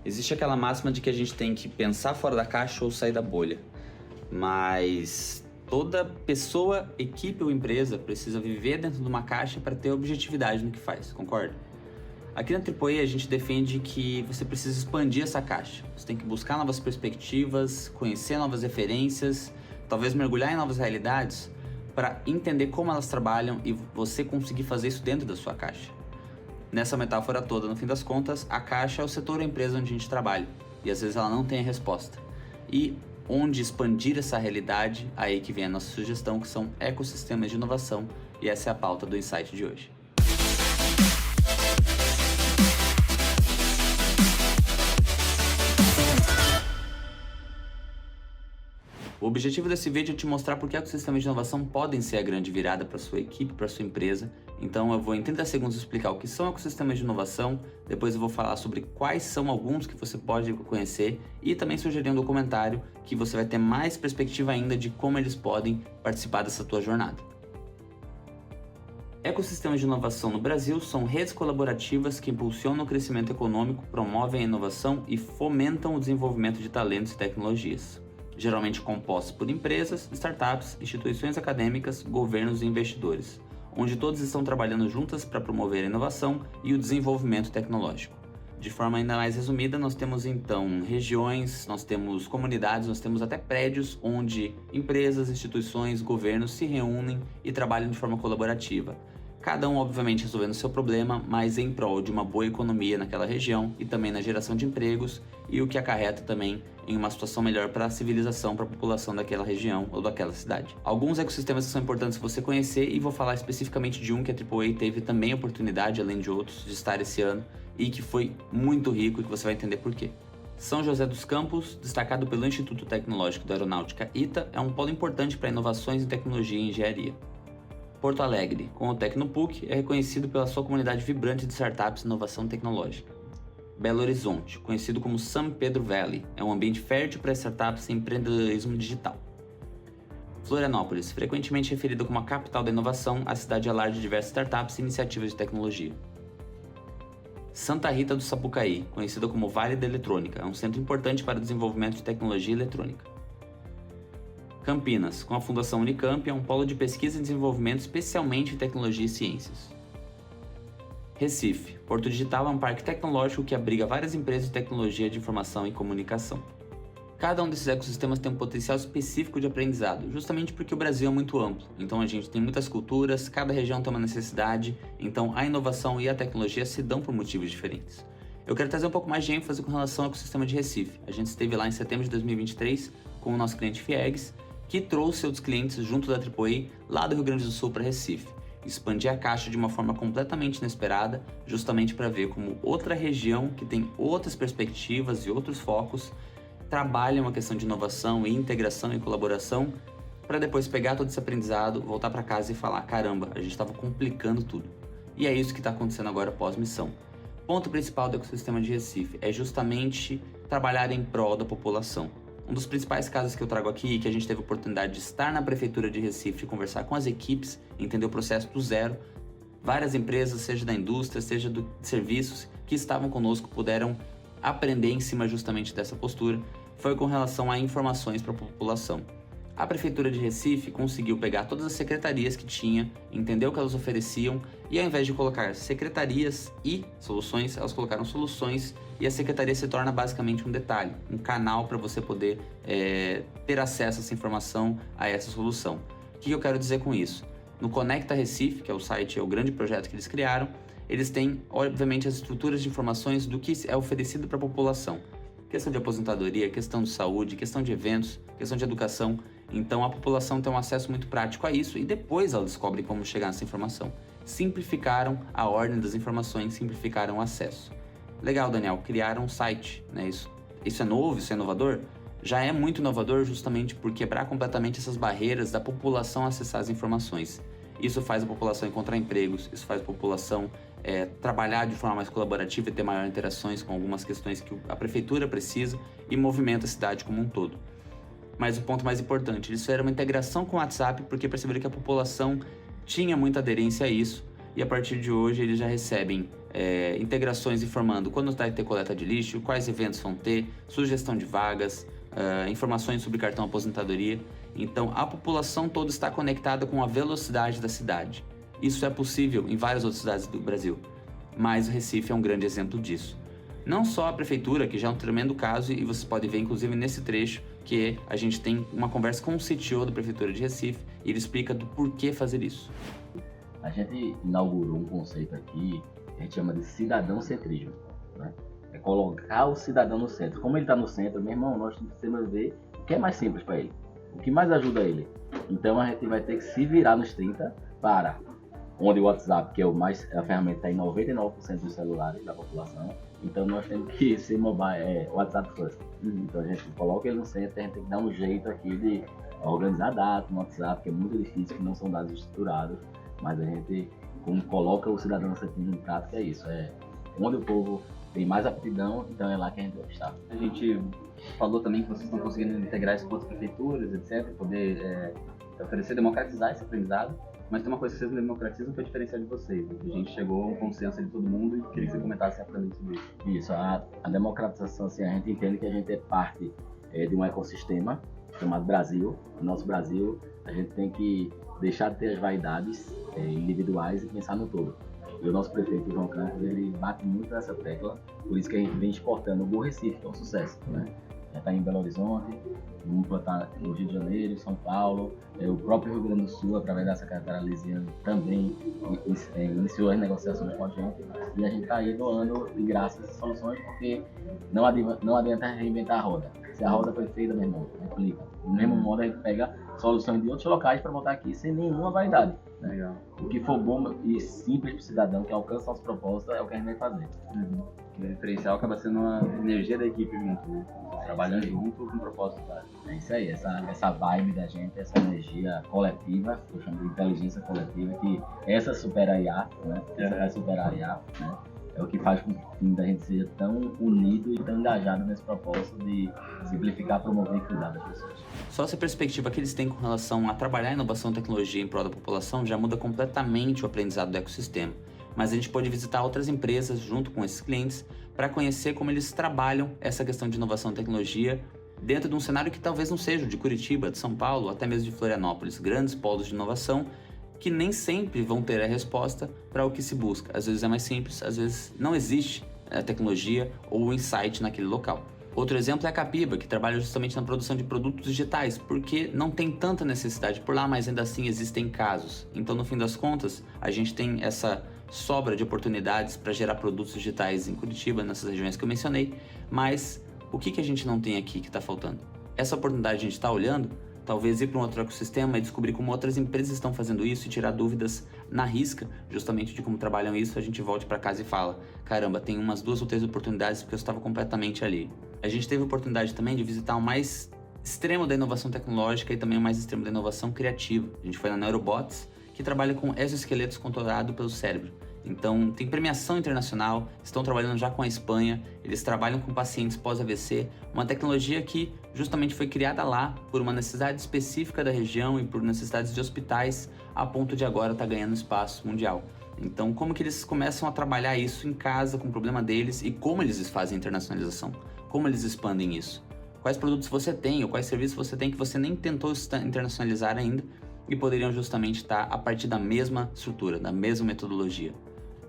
Existe aquela máxima de que a gente tem que pensar fora da caixa ou sair da bolha, mas toda pessoa, equipe ou empresa precisa viver dentro de uma caixa para ter objetividade no que faz, concorda? Aqui na AAA a gente defende que você precisa expandir essa caixa. Você tem que buscar novas perspectivas, conhecer novas referências, talvez mergulhar em novas realidades para entender como elas trabalham e você conseguir fazer isso dentro da sua caixa. Nessa metáfora toda, no fim das contas, a caixa é o setor ou empresa onde a gente trabalha e às vezes ela não tem a resposta. E onde expandir essa realidade, aí que vem a nossa sugestão, que são ecossistemas de inovação, e essa é a pauta do Insight de hoje. O objetivo desse vídeo é te mostrar por que ecossistemas de inovação podem ser a grande virada para sua equipe, para sua empresa. Então eu vou em 30 segundos explicar o que são ecossistemas de inovação, depois eu vou falar sobre quais são alguns que você pode conhecer e também sugerir um documentário que você vai ter mais perspectiva ainda de como eles podem participar dessa tua jornada. Ecossistemas de inovação no Brasil são redes colaborativas que impulsionam o crescimento econômico, promovem a inovação e fomentam o desenvolvimento de talentos e tecnologias, geralmente compostos por empresas, startups, instituições acadêmicas, governos e investidores, onde todos estão trabalhando juntas para promover a inovação e o desenvolvimento tecnológico. De forma ainda mais resumida, nós temos então regiões, nós temos comunidades, nós temos até prédios onde empresas, instituições, governos se reúnem e trabalham de forma colaborativa. Cada um, obviamente, resolvendo o seu problema, mas em prol de uma boa economia naquela região e também na geração de empregos e o que acarreta também em uma situação melhor para a civilização, para a população daquela região ou daquela cidade. Alguns ecossistemas que são importantes você conhecer e vou falar especificamente de um que a AAA teve também a oportunidade, além de outros, de estar esse ano e que foi muito rico e que você vai entender por quê. São José dos Campos, destacado pelo Instituto Tecnológico da Aeronáutica ITA, é um polo importante para inovações em tecnologia e engenharia. Porto Alegre, com o Tecnopuc, é reconhecido pela sua comunidade vibrante de startups e inovação tecnológica. Belo Horizonte, conhecido como San Pedro Valley, é um ambiente fértil para startups e empreendedorismo digital. Florianópolis, frequentemente referida como a capital da inovação, a cidade é lar de diversas startups e iniciativas de tecnologia. Santa Rita do Sapucaí, conhecida como Vale da Eletrônica, é um centro importante para o desenvolvimento de tecnologia eletrônica. Campinas, com a Fundação Unicamp, é um polo de pesquisa e desenvolvimento especialmente em tecnologia e ciências. Recife, Porto Digital é um parque tecnológico que abriga várias empresas de tecnologia de informação e comunicação. Cada um desses ecossistemas tem um potencial específico de aprendizado, justamente porque o Brasil é muito amplo, então a gente tem muitas culturas, cada região tem uma necessidade, então a inovação e a tecnologia se dão por motivos diferentes. Eu quero trazer um pouco mais de ênfase com relação ao ecossistema de Recife. A gente esteve lá em setembro de 2023 com o nosso cliente Fiegs, que trouxe outros clientes junto da AAA lá do Rio Grande do Sul para Recife. Expandir a caixa de uma forma completamente inesperada, justamente para ver como outra região que tem outras perspectivas e outros focos trabalha uma questão de inovação e integração e colaboração para depois pegar todo esse aprendizado, voltar para casa e falar, caramba, a gente estava complicando tudo. E é isso que está acontecendo agora pós-missão. O ponto principal do ecossistema de Recife é justamente trabalhar em prol da população. Um dos principais casos que eu trago aqui, que a gente teve a oportunidade de estar na Prefeitura de Recife e conversar com as equipes, entender o processo do zero. Várias empresas, seja da indústria, seja de serviços, que estavam conosco, puderam aprender em cima justamente dessa postura, foi com relação a informações para a população. A Prefeitura de Recife conseguiu pegar todas as secretarias que tinha, entender o que elas ofereciam e ao invés de colocar secretarias e soluções, elas colocaram soluções e a secretaria se torna basicamente um detalhe, um canal para você poder ter acesso a essa informação, a essa solução. O que eu quero dizer com isso? No Conecta Recife, que é o site, é o grande projeto que eles criaram, eles têm, obviamente, as estruturas de informações do que é oferecido para a população. Questão de aposentadoria, questão de saúde, questão de eventos, questão de educação. Então a população tem um acesso muito prático a isso e depois ela descobre como chegar nessa informação. Simplificaram a ordem das informações, simplificaram o acesso. Legal, Daniel, criaram um site, né? Isso é novo, isso é inovador? Já é muito inovador justamente por quebrar completamente essas barreiras da população acessar as informações. Isso faz a população encontrar empregos, isso faz a população trabalhar de forma mais colaborativa e ter maiores interações com algumas questões que a prefeitura precisa e movimenta a cidade como um todo. Mas o ponto mais importante, eles fizeram uma integração com o WhatsApp porque perceberam que a população tinha muita aderência a isso e a partir de hoje eles já recebem integrações informando quando vai ter coleta de lixo, quais eventos vão ter, sugestão de vagas, informações sobre cartão aposentadoria. Então a população toda está conectada com a velocidade da cidade. Isso é possível em várias outras cidades do Brasil, mas o Recife é um grande exemplo disso. Não só a prefeitura, que já é um tremendo caso, e vocês podem ver inclusive nesse trecho que a gente tem uma conversa com o CTO da prefeitura de Recife e ele explica do porquê fazer isso. A gente inaugurou um conceito aqui que a gente chama de cidadão-centrismo, né? É colocar o cidadão no centro. Como ele está no centro, meu irmão, nós precisamos ver o que é mais simples para ele, o que mais ajuda ele. Então a gente vai ter que se virar nos 30 para onde o WhatsApp, que é a ferramenta está em 99% dos celulares da população. Então nós temos que ser mobile, WhatsApp first. Então a gente coloca ele no centro, a gente tem que dar um jeito aqui de organizar dados no WhatsApp, que é muito difícil, que não são dados estruturados, mas a gente, como coloca o cidadão no centro em prática, é isso, onde o povo tem mais aptidão, então é lá que a gente vai estar. A gente falou também que vocês estão conseguindo integrar isso com outras prefeituras, etc., poder oferecer, democratizar esse aprendizado. Mas tem uma coisa que vocês não democratizam que é o diferencial de vocês, né? A gente chegou a um consenso de todo mundo e queria que você comentasse rapidamente sobre isso. Isso, a democratização, assim, a gente entende que a gente é parte de um ecossistema chamado Brasil. No nosso Brasil, a gente tem que deixar de ter as vaidades individuais e pensar no todo. E o nosso prefeito, João Campos, ele bate muito nessa tecla, por isso que a gente vem exportando o Recife, que é um sucesso, né? Já está em Belo Horizonte, vamos botar no Rio de Janeiro, São Paulo, o próprio Rio Grande do Sul, através da secretária Lisiane, também iniciou as negociações com a gente, e a gente está aí doando de graça essas soluções, porque não adianta reinventar a roda. Se a roda foi feita, meu irmão, replica. Do mesmo modo, a gente pega soluções de outros locais para botar aqui sem nenhuma vaidade, né? Legal. O que for bom e simples para o cidadão que alcança nosso propósito é o que a gente vai fazer. O diferencial acaba sendo a energia da equipe junto, né? Trabalhando junto com um propósito claro. É isso aí, essa vibe da gente, essa energia coletiva, eu chamo de inteligência coletiva, que essa supera a IA, né? Essa vai superar a IA, né? É o que faz com que o time da gente seja tão unido e tão engajado nesse propósito de simplificar, promover e cuidar das pessoas. Só essa perspectiva que eles têm com relação a trabalhar inovação e tecnologia em prol da população já muda completamente o aprendizado do ecossistema. Mas a gente pode visitar outras empresas junto com esses clientes para conhecer como eles trabalham essa questão de inovação e tecnologia dentro de um cenário que talvez não seja o de Curitiba, de São Paulo, até mesmo de Florianópolis, grandes polos de inovação que nem sempre vão ter a resposta para o que se busca. Às vezes é mais simples, às vezes não existe a tecnologia ou o insight naquele local. Outro exemplo é a Capiba, que trabalha justamente na produção de produtos digitais, porque não tem tanta necessidade por lá, mas ainda assim existem casos. Então, no fim das contas, a gente tem essa sobra de oportunidades para gerar produtos digitais em Curitiba, nessas regiões que eu mencionei, mas o que a gente não tem aqui que está faltando? Essa oportunidade a gente está olhando, talvez ir para um outro ecossistema e descobrir como outras empresas estão fazendo isso e tirar dúvidas na risca, justamente de como trabalham isso, a gente volte para casa e fala, caramba, tem umas 2 ou 3 oportunidades porque eu estava completamente ali. A gente teve a oportunidade também de visitar o mais extremo da inovação tecnológica e também o mais extremo da inovação criativa. A gente foi na Neurobots, que trabalha com exoesqueletos controlados pelo cérebro. Então, tem premiação internacional, estão trabalhando já com a Espanha, eles trabalham com pacientes pós-AVC, uma tecnologia que justamente foi criada lá por uma necessidade específica da região e por necessidades de hospitais, a ponto de agora estar ganhando espaço mundial. Então, como que eles começam a trabalhar isso em casa com o problema deles e como eles fazem a internacionalização? Como eles expandem isso? Quais produtos você tem ou quais serviços você tem que você nem tentou internacionalizar ainda e poderiam justamente estar a partir da mesma estrutura, da mesma metodologia?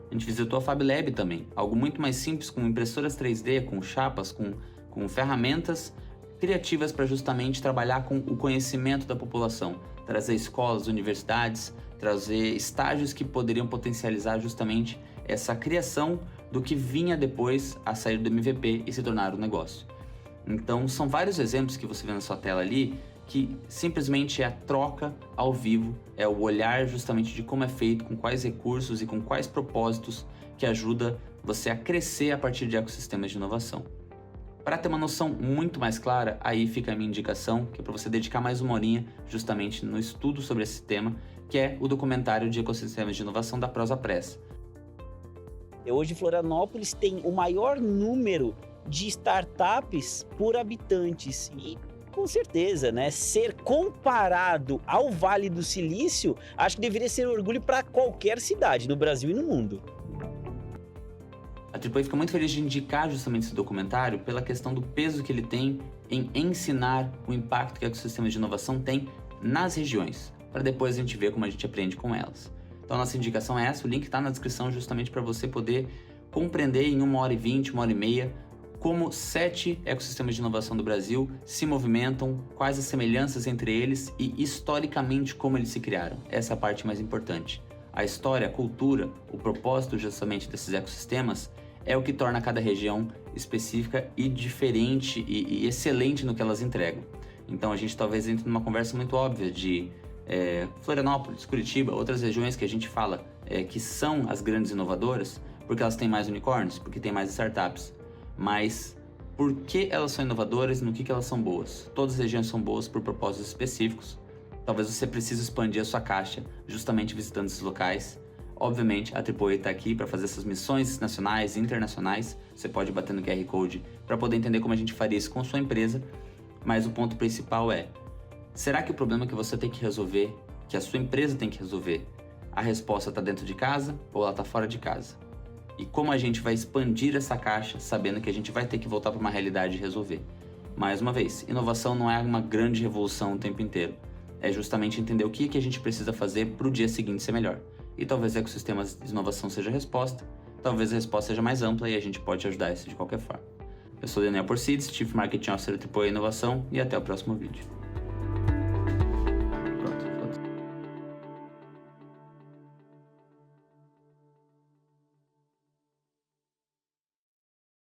A gente visitou a Fab Lab também, algo muito mais simples, com impressoras 3D, com chapas, com ferramentas criativas para justamente trabalhar com o conhecimento da população, trazer escolas, universidades, trazer estágios que poderiam potencializar justamente essa criação do que vinha depois a sair do MVP e se tornar um negócio. Então, são vários exemplos que você vê na sua tela ali, que simplesmente é a troca ao vivo, é o olhar justamente de como é feito, com quais recursos e com quais propósitos que ajuda você a crescer a partir de ecossistemas de inovação. Para ter uma noção muito mais clara, aí fica a minha indicação, que é para você dedicar mais uma horinha justamente no estudo sobre esse tema, que é o documentário de ecossistemas de inovação da Prosa Press. Hoje Florianópolis tem o maior número de startups por habitantes e Com certeza, né? Ser comparado ao Vale do Silício, acho que deveria ser um orgulho para qualquer cidade, no Brasil e no mundo. A AAA fica muito feliz de indicar justamente esse documentário pela questão do peso que ele tem em ensinar o impacto que ecossistemas de inovação têm nas regiões, para depois a gente ver como a gente aprende com elas. Então a nossa indicação é essa, o link está na descrição justamente para você poder compreender em 1h20, 1h30, como 7 ecossistemas de inovação do Brasil se movimentam, quais as semelhanças entre eles e historicamente como eles se criaram. Essa é a parte mais importante. A história, a cultura, o propósito justamente desses ecossistemas é o que torna cada região específica e diferente e excelente no que elas entregam. Então a gente talvez entre numa conversa muito óbvia de Florianópolis, Curitiba, outras regiões que a gente fala que são as grandes inovadoras, porque elas têm mais unicórnios, porque têm mais startups. Mas por que elas são inovadoras e no que elas são boas? Todas as regiões são boas por propósitos específicos. Talvez você precise expandir a sua caixa justamente visitando esses locais. Obviamente, a AAA está aqui para fazer essas missões nacionais e internacionais. Você pode bater no QR Code para poder entender como a gente faria isso com sua empresa. Mas o ponto principal é, será que o problema que você tem que resolver, que a sua empresa tem que resolver, a resposta está dentro de casa ou ela está fora de casa? E como a gente vai expandir essa caixa sabendo que a gente vai ter que voltar para uma realidade e resolver? Mais uma vez, inovação não é uma grande revolução o tempo inteiro. É justamente entender o que a gente precisa fazer para o dia seguinte ser melhor. E talvez ecossistemas de inovação seja a resposta, talvez a resposta seja mais ampla e a gente pode ajudar isso de qualquer forma. Eu sou Daniel Porcides, Chief Marketing Officer da AAA Inovação e até o próximo vídeo.